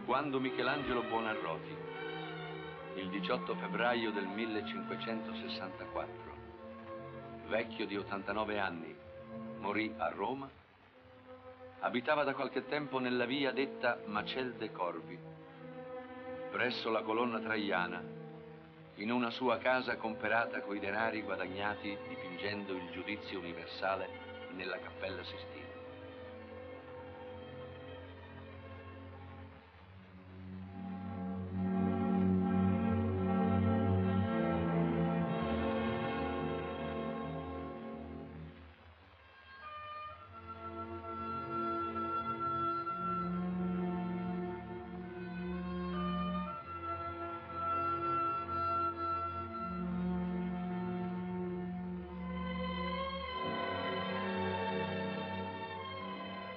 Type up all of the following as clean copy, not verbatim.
Quando Michelangelo Buonarroti, il 18 febbraio del 1564, vecchio di 89 anni, morì a Roma, abitava da qualche tempo nella via detta Macel de Corvi, presso la colonna Traiana, in una sua casa comperata coi denari guadagnati dipingendo il Giudizio Universale nella Cappella Sistina.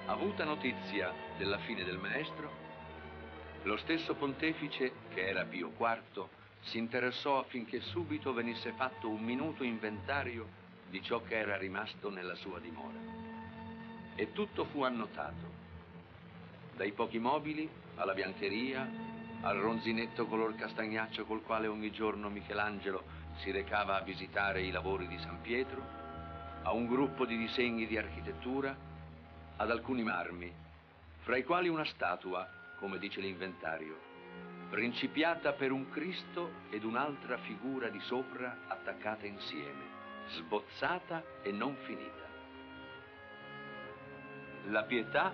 Avuta notizia della fine del maestro, lo stesso pontefice, che era Pio IV, si interessò affinché subito venisse fatto un minuto inventario di ciò che era rimasto nella sua dimora. E tutto fu annotato, dai pochi mobili alla biancheria, al ronzinetto color castagnaccio col quale ogni giorno Michelangelo si recava a visitare i lavori di San Pietro, a un gruppo di disegni di architettura, ad alcuni marmi, fra i quali una statua, come dice l'inventario, principiata per un Cristo ed un'altra figura di sopra attaccata insieme, sbozzata e non finita. La Pietà,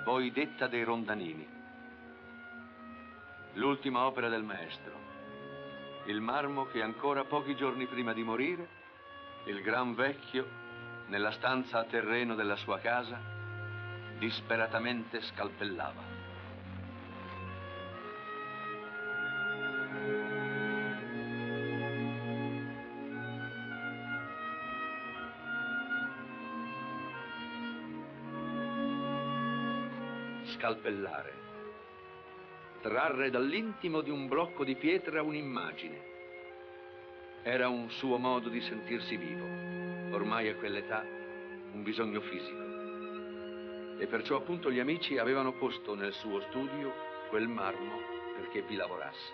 poi detta dei Rondanini. L'ultima opera del maestro, il marmo che ancora pochi giorni prima di morire, il gran vecchio, nella stanza a terreno della sua casa, disperatamente scalpellava. Scalpellare. Trarre dall'intimo di un blocco di pietra un'immagine. Era un suo modo di sentirsi vivo, ormai a quell'età un bisogno fisico. E perciò appunto gli amici avevano posto nel suo studio quel marmo perché vi lavorasse.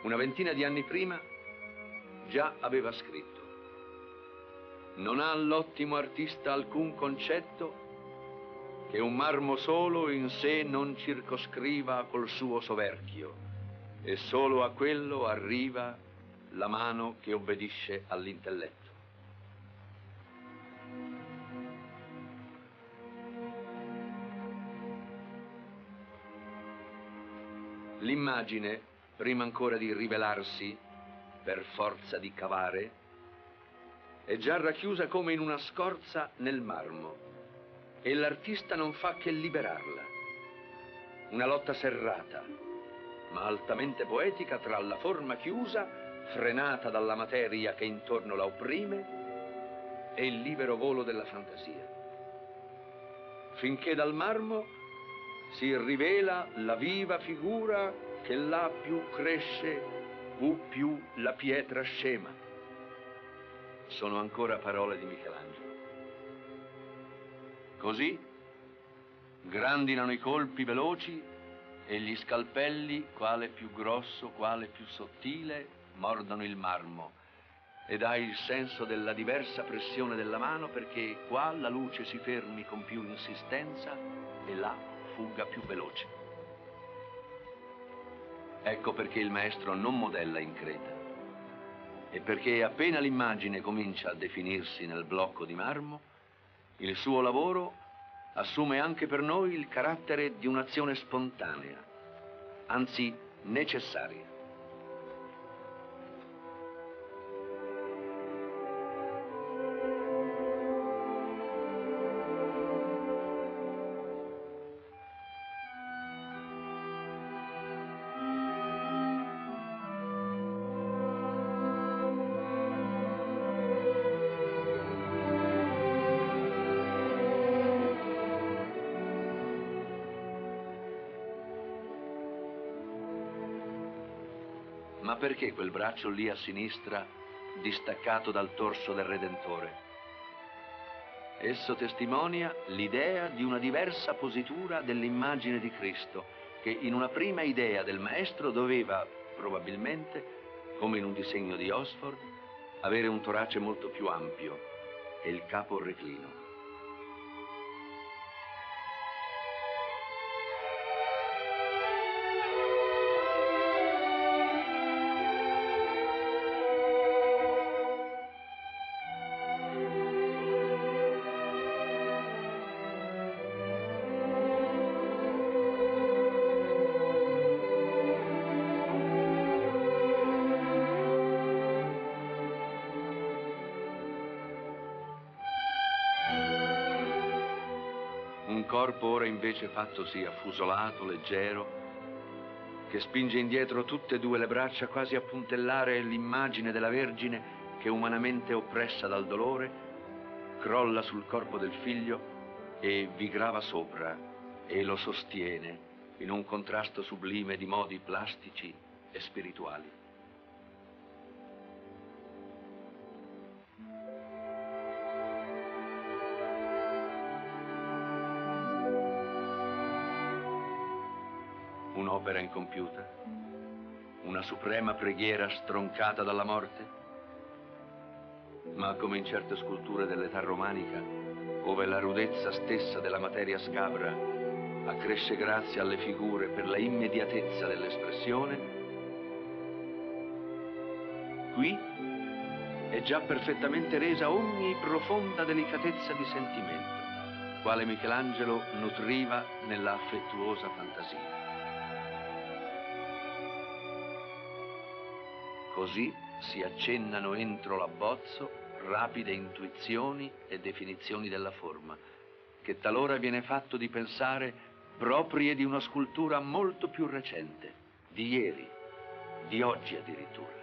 Una ventina di anni prima già aveva scritto: non ha l'ottimo artista alcun concetto che un marmo solo in sé non circoscriva col suo soverchio, e solo a quello arriva la mano che obbedisce all'intelletto. L'immagine, prima ancora di rivelarsi per forza di cavare, è già racchiusa come in una scorza nel marmo e l'artista non fa che liberarla. Una lotta serrata, ma altamente poetica tra la forma chiusa, frenata dalla materia che intorno la opprime, e il libero volo della fantasia. Finché dal marmo si rivela la viva figura che là più cresce, più la pietra scema. Sono ancora parole di Michelangelo. Così grandinano i colpi veloci e gli scalpelli, quale più grosso, quale più sottile, mordono il marmo, ed hai il senso della diversa pressione della mano, perché qua la luce si fermi con più insistenza e là fugga più veloce. Ecco perché il maestro non modella in creta, e perché appena l'immagine comincia a definirsi nel blocco di marmo, il suo lavoro assume anche per noi il carattere di un'azione spontanea, anzi necessaria. Ma perché quel braccio lì a sinistra, distaccato dal torso del Redentore? Esso testimonia l'idea di una diversa positura dell'immagine di Cristo, che in una prima idea del maestro doveva, probabilmente, come in un disegno di Oxford, avere un torace molto più ampio e il capo reclino. Un corpo ora invece fattosi affusolato, leggero, che spinge indietro tutte e due le braccia quasi a puntellare l'immagine della Vergine che, umanamente oppressa dal dolore, crolla sul corpo del figlio e vi grava sopra e lo sostiene in un contrasto sublime di modi plastici e spirituali. Un'opera incompiuta? Una suprema preghiera stroncata dalla morte? Ma come in certe sculture dell'età romanica, ove la rudezza stessa della materia scabra accresce grazie alle figure per la immediatezza dell'espressione, qui è già perfettamente resa ogni profonda delicatezza di sentimento, quale Michelangelo nutriva nella affettuosa fantasia. Così si accennano entro l'abbozzo rapide intuizioni e definizioni della forma, che talora viene fatto di pensare proprie di una scultura molto più recente, di ieri, di oggi addirittura.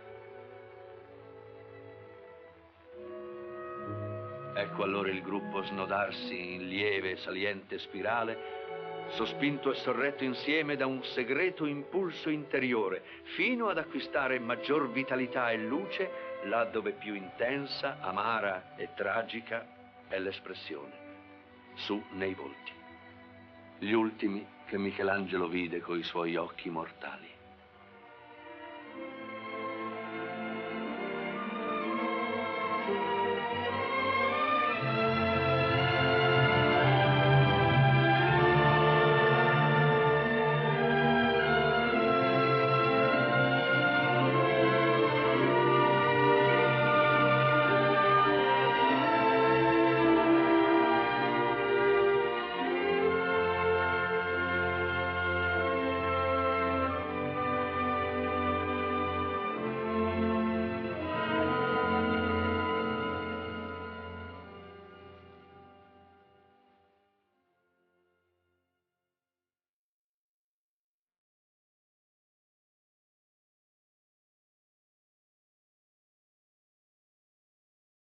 Ecco allora il gruppo snodarsi in lieve e saliente spirale, sospinto e sorretto insieme da un segreto impulso interiore, fino ad acquistare maggior vitalità e luce là dove più intensa, amara e tragica è l'espressione, su nei volti, gli ultimi che Michelangelo vide coi suoi occhi mortali.